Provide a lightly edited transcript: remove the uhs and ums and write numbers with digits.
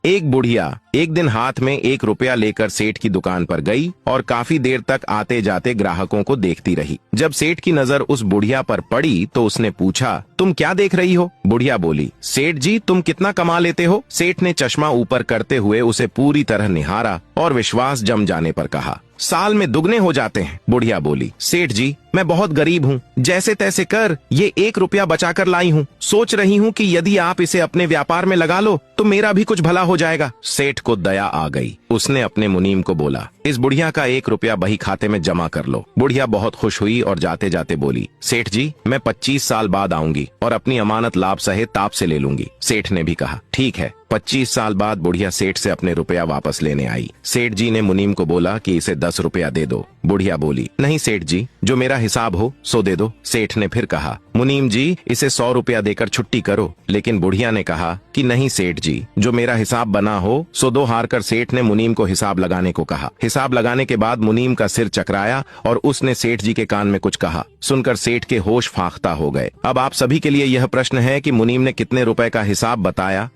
एक बुढ़िया एक दिन हाथ में 1 रुपया लेकर सेठ की दुकान पर गई और काफी देर तक आते जाते ग्राहकों को देखती रही। जब सेठ की नजर उस बुढ़िया पर पड़ी तो उसने पूछा, तुम क्या देख रही हो? बुढ़िया बोली, सेठ जी तुम कितना कमा लेते हो? सेठ ने चश्मा ऊपर करते हुए उसे पूरी तरह निहारा और विश्वास जम जाने पर कहा, साल में दुगने हो जाते हैं। बुढ़िया बोली, सेठ जी मैं बहुत गरीब हूँ, जैसे तैसे कर ये 1 रुपया बचाकर लाई हूँ। सोच रही हूँ कि यदि आप इसे अपने व्यापार में लगा लो तो मेरा भी कुछ भला हो जाएगा। सेठ को दया आ गई। उसने अपने मुनीम को बोला, इस बुढ़िया का 1 रुपया बही खाते में जमा कर लो। बुढ़िया बहुत खुश हुई और जाते जाते बोली, सेठ जी मैं 25 साल बाद आऊंगी और अपनी अमानत लाभ सहित ताप से ले लूंगी। सेठ ने भी कहा, ठीक है। 25 साल बाद बुढ़िया सेठ से अपने रुपया वापस लेने आई। सेठ जी ने मुनीम को बोला कि इसे 10 रुपया दे दो। बुढ़िया बोली, नहीं सेठ जी, जो मेरा हिसाब हो सो दे दो। सेठ ने फिर कहा, मुनीम जी इसे 100 रुपया देकर छुट्टी करो। लेकिन बुढ़िया ने कहा कि नहीं सेठ जी, जो मेरा हिसाब बना हो सो दो। हार कर सेठ ने मुनीम को हिसाब लगाने को कहा। हिसाब लगाने के बाद मुनीम का सिर चकराया और उसने सेठ जी के कान में कुछ कहा। सुनकर सेठ के होश फाख्ता हो गए। अब आप सभी के लिए यह प्रश्न है कि मुनीम ने कितने रुपए का हिसाब बताया?